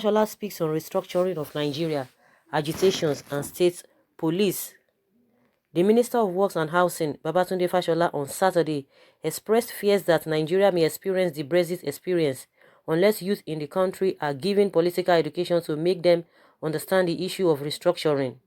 Fashola speaks on restructuring of Nigeria, agitations and state police. The Minister of Works and Housing, Babatunde Fashola, on Saturday expressed fears that Nigeria may experience the Brexit experience unless youth in the country are given political education to make them understand the issue of restructuring.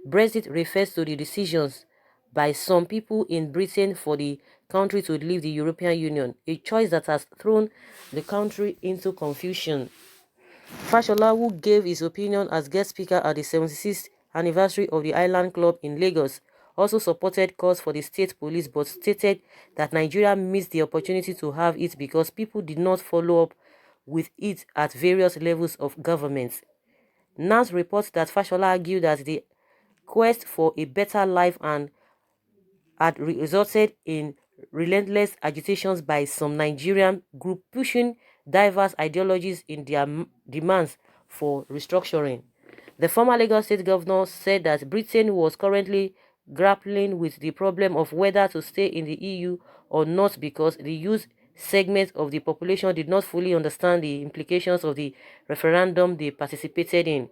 Brexit refers to the decisions by some people in Britain for the country to leave the European Union, a choice that has thrown the country into confusion. Fashola, who gave his opinion as guest speaker at the 76th anniversary of the Island Club in Lagos, also supported calls for the state police but stated that Nigeria missed the opportunity to have it because people did not follow up with it at various levels of government. NAS reports that Fashola argued that the quest for a better life and had resulted in relentless agitations by some Nigerian groups pushing diverse ideologies in their demands for restructuring. The former Lagos State governor said that Britain was currently grappling with the problem of whether to stay in the EU or not because the youth segment of the population did not fully understand the implications of the referendum they participated in.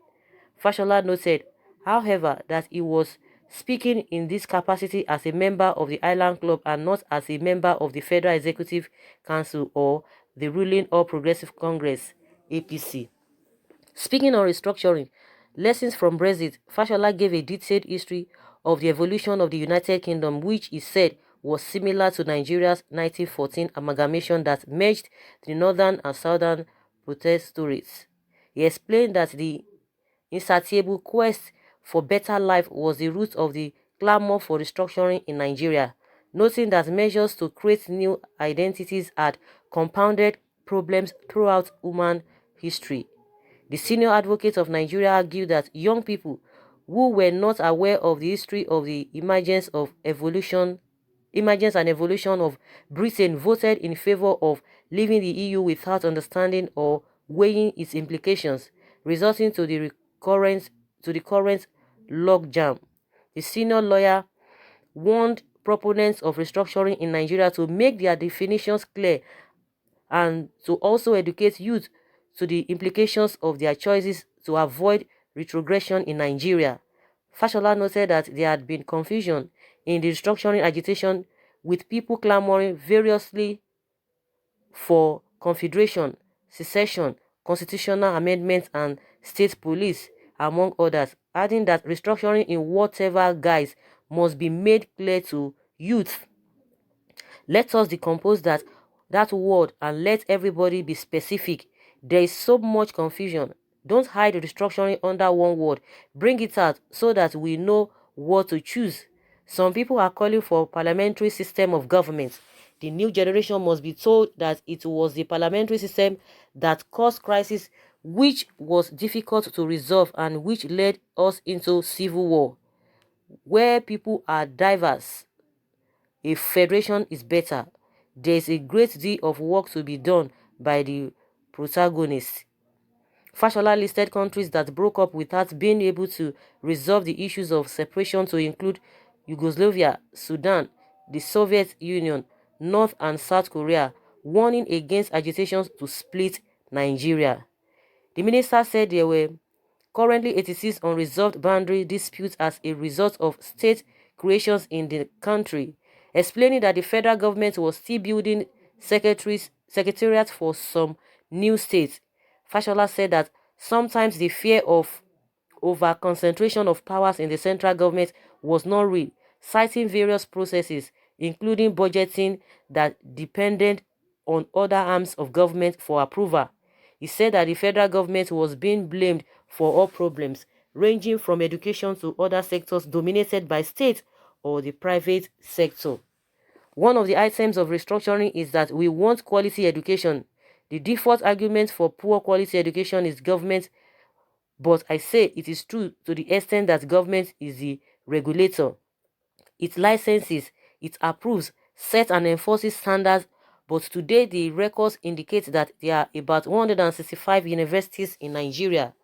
Fashola noted, however, that he was speaking in this capacity as a member of the Island Club and not as a member of the Federal Executive Council or the ruling All Progressive Congress, APC. Speaking on restructuring, lessons from Brexit, Fashola gave a detailed history of the evolution of the United Kingdom, which he said was similar to Nigeria's 1914 amalgamation that merged the northern and southern protectorates. He explained that the insatiable quest for better life was the root of the clamor for restructuring in Nigeria, noting that measures to create new identities had compounded problems throughout human history. The senior advocate of Nigeria argued that young people who were not aware of the history of the emergence and evolution of Britain voted in favor of leaving the EU without understanding or weighing its implications, resulting to the current logjam. The senior lawyer warned proponents of restructuring in Nigeria to make their definitions clear and to also educate youth to the implications of their choices to avoid retrogression in Nigeria. Fashola noted that there had been confusion in the restructuring agitation, with people clamoring variously for confederation, secession, constitutional amendments, and state police, among others, adding that restructuring in whatever guise must be made clear to youth. Let us decompose that word and let everybody be specific. There is so much confusion. Don't hide restructuring under one word. Bring it out so that we know what to choose. Some people are calling for a parliamentary system of government. The new generation must be told that it was the parliamentary system that caused crisis, which was difficult to resolve and which led us into civil war. Where people are diverse, a federation is better. There is a great deal of work to be done by the protagonists. Fashola listed countries that broke up without being able to resolve the issues of separation to include Yugoslavia, Sudan, the Soviet Union, North and South Korea, warning against agitations to split Nigeria. The minister said there were currently 86 unresolved boundary disputes as a result of state creations in the country, explaining that the federal government was still building secretariats for some new states. Fashola said that sometimes the fear of over-concentration of powers in the central government was not real, citing various processes, including budgeting, that depended on other arms of government for approval. He said that the federal government was being blamed for all problems, ranging from education to other sectors dominated by state or the private sector. One of the items of restructuring is that we want quality education. The default argument for poor quality education is government, but I say it is true to the extent that government is the regulator. It licenses, it approves, sets and enforces standards, but today the records indicate that there are about 165 universities in Nigeria.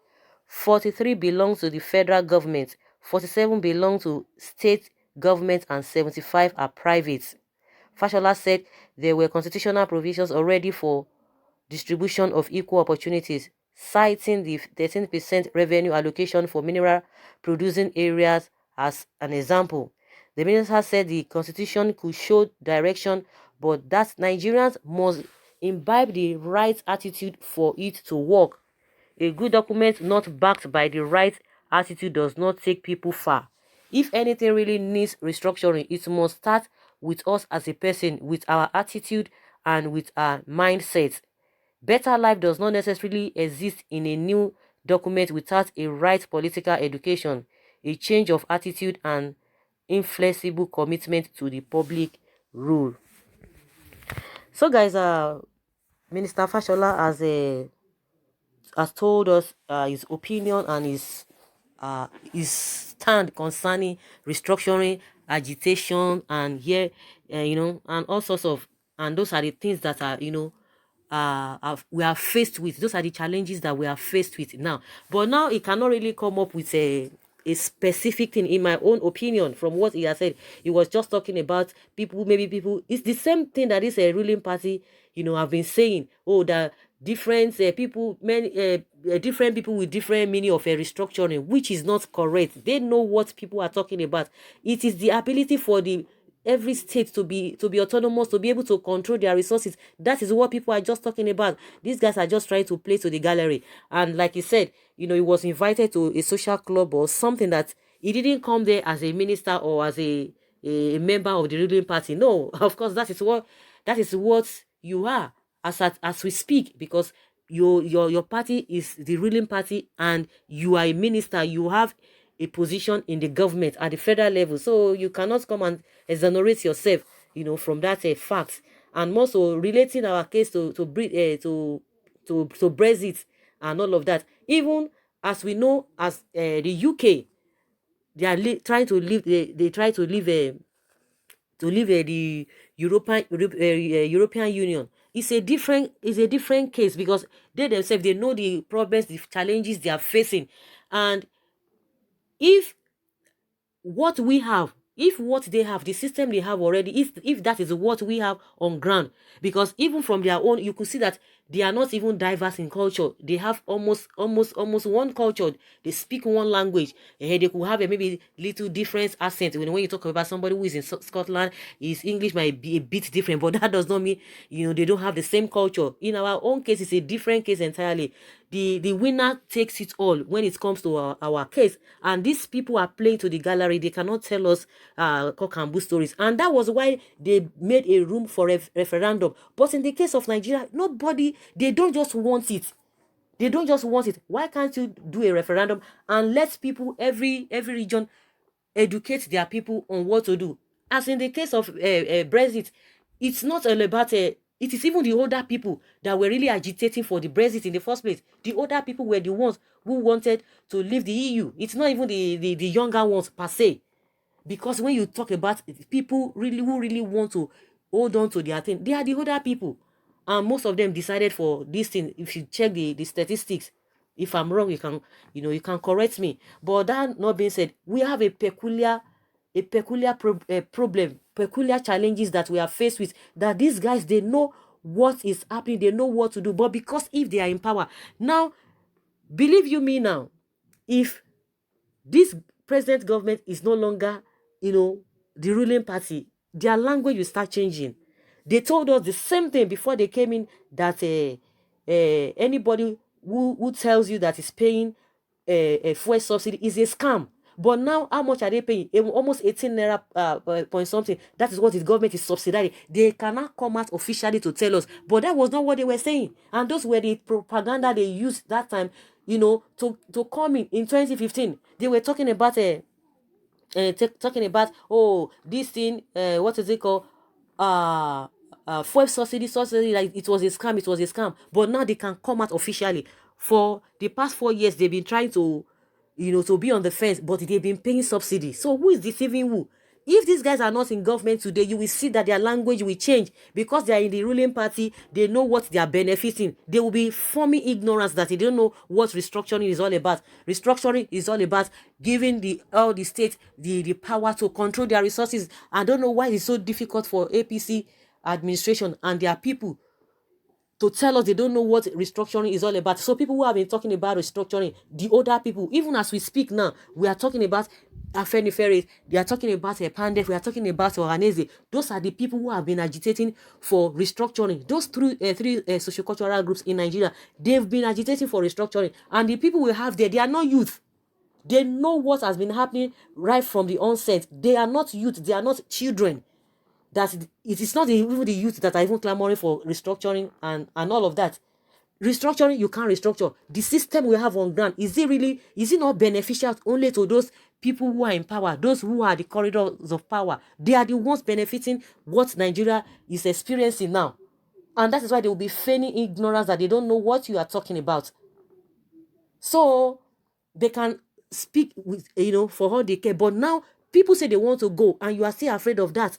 43 belong to the federal government, 47 belong to state government, and 75 are private. Fashola said there were constitutional provisions already for distribution of equal opportunities, citing the 13% revenue allocation for mineral producing areas as an example. The minister said the constitution could show direction, but that Nigerians must imbibe the right attitude for it to work. A good document not backed by the right attitude does not take people far. If anything really needs restructuring, it must start with us as a person, with our attitude and with our mindset. Better life does not necessarily exist in a new document without a right political education, a change of attitude, and inflexible commitment to the public rule. So, guys, Minister Fashola has told us his opinion and his stand concerning restructuring, agitation, and here, and all sorts of, and those are the things that are, we are faced with. Those are the challenges that we are faced with now. But now he cannot really come up with a specific thing, in my own opinion. From what he has said, he was just talking about people, maybe people, it's the same thing that is a ruling party, have been saying. Oh, that different people, many different people with different meaning of a restructuring, which is not correct. They know what people are talking about. It is the ability for the every state to be autonomous, to be able to control their resources. That is what people are just talking about. These guys are just trying to play to the gallery. And like he said, he was invited to a social club or something, that he didn't come there as a minister or as a member of the ruling party. No, of course, that is what you are as we speak, because your party is the ruling party and you are a minister. You have a position in the government at the federal level, so you cannot come and exonerate yourself, from that fact. And more so, relating our case to Brexit and all of that. Even as we know, as the UK, they are trying to live. They try to leave the European Union. It's a different case, because they themselves, they know the problems, the challenges they are facing. And if what we have, if what they have, the system they have already, if that is what we have on ground, because even from their own, you could see that they are not even diverse in culture. They have almost one culture. They speak one language. They could have maybe little different accent. When you talk about somebody who is in Scotland, his English might be a bit different, but that does not mean they don't have the same culture. In our own case, it's a different case entirely. The winner takes it all when it comes to our case. And these people are playing to the gallery. They cannot tell us cock and bull stories. And that was why they made a room for a referendum. But in the case of Nigeria, nobody, they don't just want it. They don't just want it. Why can't you do a referendum and let people, every region, educate their people on what to do? As in the case of Brexit, it's not all about it is even the older people that were really agitating for the Brexit in the first place. The older people were the ones who wanted to leave the EU. It's not even the younger ones per se. Because when you talk about people who really want to hold on to their thing, they are the older people. And most of them decided for this thing. If you check the statistics, if I'm wrong, you can correct me. But that not being said, we have a peculiar problem, peculiar challenges that we are faced with, that these guys, they know what is happening, they know what to do. But because if they are in power now, believe you me now, if this present government is no longer, the ruling party, their language will start changing. They told us the same thing before they came in, that anybody who tells you that is paying a fuel subsidy is a scam. But now, how much are they paying? Almost 18 naira point something. That is what the government is subsidizing. They cannot come out officially to tell us, but that was not what they were saying. And those were the propaganda they used that time, to come in 2015. They were talking about this thing, what is it called, fuel subsidy, like it was a scam. But now they can come out officially. For the past 4 years, they've been trying to be on the fence, but they've been paying subsidy. So who is deceiving who? If these guys are not in government today, you will see that their language will change, because they are in the ruling party. They know what they are benefiting. They will be forming ignorance that they don't know what restructuring is all about. Restructuring is all about giving all the state the power to control their resources. I don't know why it's so difficult for APC administration and their people to tell us they don't know what restructuring is all about. So people who have been talking about restructuring, the older people, even as we speak now, we are talking about Afenifere, they are talking about Pandef, we are talking about Ohaneze. Those are the people who have been agitating for restructuring. Those three sociocultural groups in Nigeria, they've been agitating for restructuring. And the people we have there, they are not youth. They know what has been happening right from the onset. They are not youth, they are not children. That it is not even the youth that are even clamoring for restructuring and all of that. Restructuring, you can't restructure. The system we have on ground, is it not beneficial only to those people who are in power, those who are the corridors of power? They are the ones benefiting what Nigeria is experiencing now. And that is why they will be feigning ignorance, that they don't know what you are talking about. So they can speak with, for all they care. But now people say they want to go and you are still afraid of that.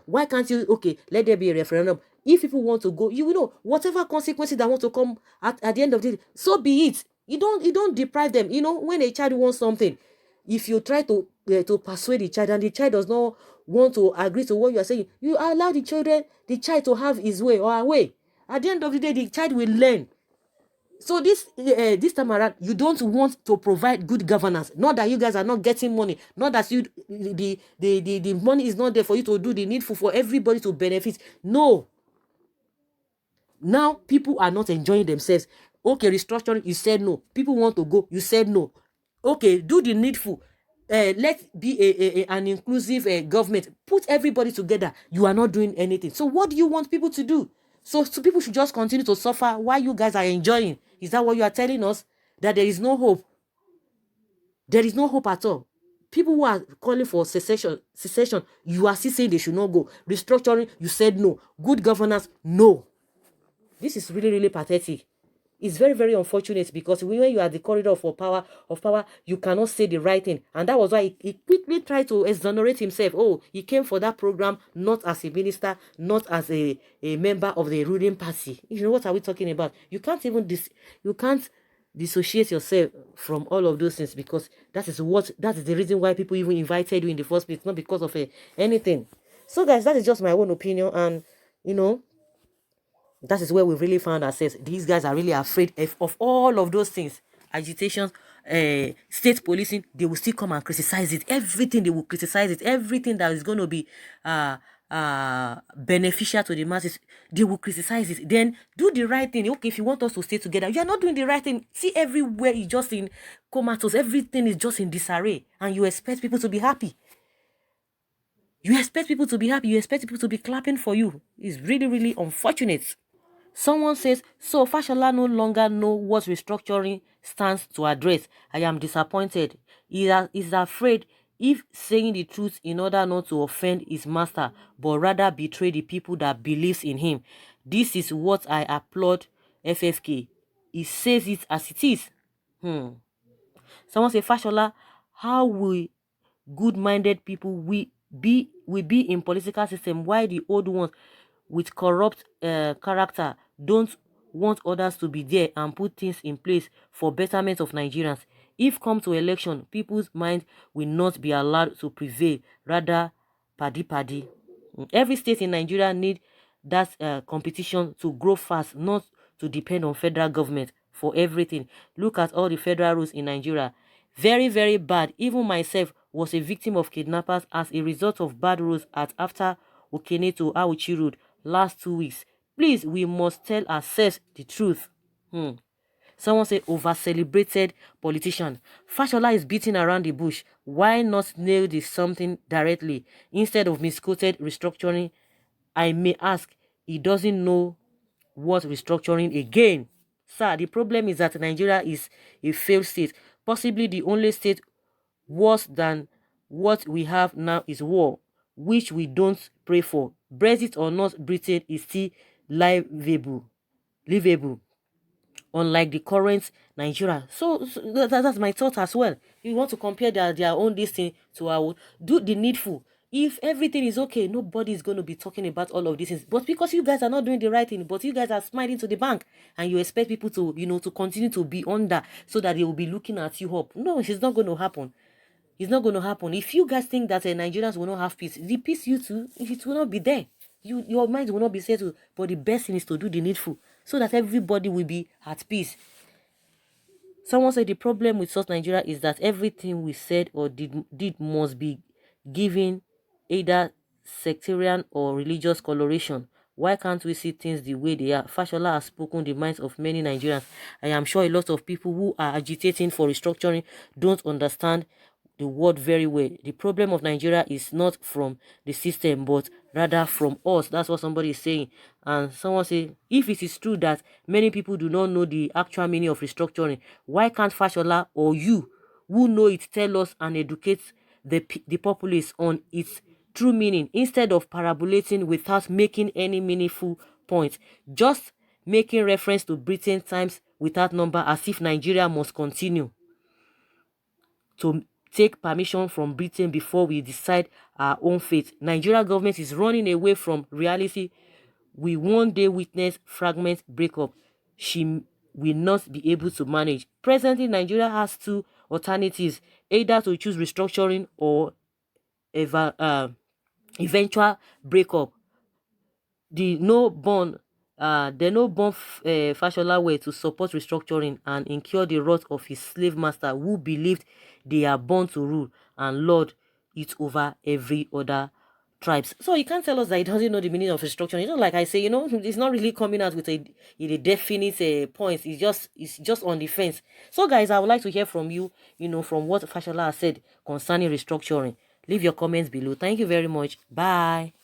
Why can't you, okay, let there be a referendum? If people want to go, you will know whatever consequences that want to come at the end of the day, so be it. You don't deprive them. When a child wants something, if you try to persuade the child and the child does not want to agree to what you are saying, you allow the child to have his way or her way. At the end of the day, the child will learn. So this time around, you don't want to provide good governance. Not that you guys are not getting money. Not that the money is not there for you to do the needful for everybody to benefit. No. Now people are not enjoying themselves. Okay, restructuring, you said no. People want to go, you said no. Okay, do the needful. Let's be an inclusive government. Put everybody together. You are not doing anything. So what do you want people to do? So people should just continue to suffer while you guys are enjoying. Is that what you are telling us? That there is no hope? There is no hope at all. People who are calling for secession, you are still saying they should not go. Restructuring, you said no. Good governance, no. This is really, really pathetic. It's very, very unfortunate, because when you are the corridor for power, you cannot say the right thing. And that was why he quickly tried to exonerate himself. Oh, he came for that program not as a minister, not as a member of the ruling party. What are we talking about? You can't even dissociate yourself from all of those things, because that is the reason why people even invited you in the first place, not because of anything. So guys, that is just my own opinion, and that is where we really found ourselves. These guys are really afraid of all of those things. Agitations, state policing, they will still come and criticize it. Everything, they will criticize it. Everything that is going to be beneficial to the masses, they will criticize it. Then do the right thing. Okay, if you want us to stay together, you are not doing the right thing. See, everywhere is just in comatose. Everything is just in disarray. And you expect people to be happy. You expect people to be happy. You expect people to be clapping for you. It's really, really unfortunate. Someone says, so Fashola no longer know what restructuring stands to address. I am disappointed. He is afraid if saying the truth in order not to offend his master, but rather betray the people that believes in him. This is what I applaud FFK. He says it as it is. Someone say, Fashola, how will good-minded people will be in political system, while the old ones with corrupt character don't want others to be there and put things in place for betterment of Nigerians? If come to election, people's mind will not be allowed to prevail, rather paddy. Every state in Nigeria need that competition to grow fast, not to depend on federal government for everything. Look at all the federal rules in Nigeria. Very, very bad. Even myself was a victim of kidnappers as a result of bad rules after Okene to Auchi Road last 2 weeks. Please, we must tell ourselves the truth. Someone say over-celebrated politician. Fashola is beating around the bush. Why not nail this something directly instead of misquoted restructuring? I may ask, he doesn't know what restructuring again. Sir, the problem is that Nigeria is a failed state. Possibly the only state worse than what we have now is war, which we don't pray for. Brexit or not, Britain is still livable, unlike the current Nigeria. So that's my thought as well. You want to compare their own this thing to our own. Do the needful. If everything is okay, nobody is going to be talking about all of these things. But because you guys are not doing the right thing, but you guys are smiling to the bank, and you expect people to, to continue to be under, so that they will be looking at you up. No, it's not going to happen. It's not going to happen. If you guys think that Nigerians will not have peace, the peace you too, it will not be there. Your mind will not be settled. But the best thing is to do the needful. so that everybody will be at peace. Someone said the problem with South Nigeria is that everything we said or did must be given either sectarian or religious coloration. Why can't we see things the way they are? Fashola has spoken the minds of many Nigerians. I am sure a lot of people who are agitating for restructuring don't understand the word very well. The problem of Nigeria is not from the system, but rather from us. That's what somebody is saying. And someone say, if it is true that many people do not know the actual meaning of restructuring, why can't Fashola or you, who know it, tell us and educate the populace on its true meaning, instead of parabolating without making any meaningful point, just making reference to Britain times without number, as if Nigeria must continue to take permission from Britain before we decide our own fate. Nigeria government is running away from reality. We one day witness fragment breakup she will not be able to manage. Presently, Nigeria has two alternatives: either to choose restructuring or eventual breakup. The no born Fashola way to support restructuring and incur the wrath of his slave master, who believed they are born to rule and lord it over every other tribes. So you can't tell us that he doesn't know the meaning of restructuring. Like I say, it's not really coming out with a definite point. It's just on the fence. So guys, I would like to hear from you, from what Fashola has said concerning restructuring. Leave your comments below. Thank you very much. Bye.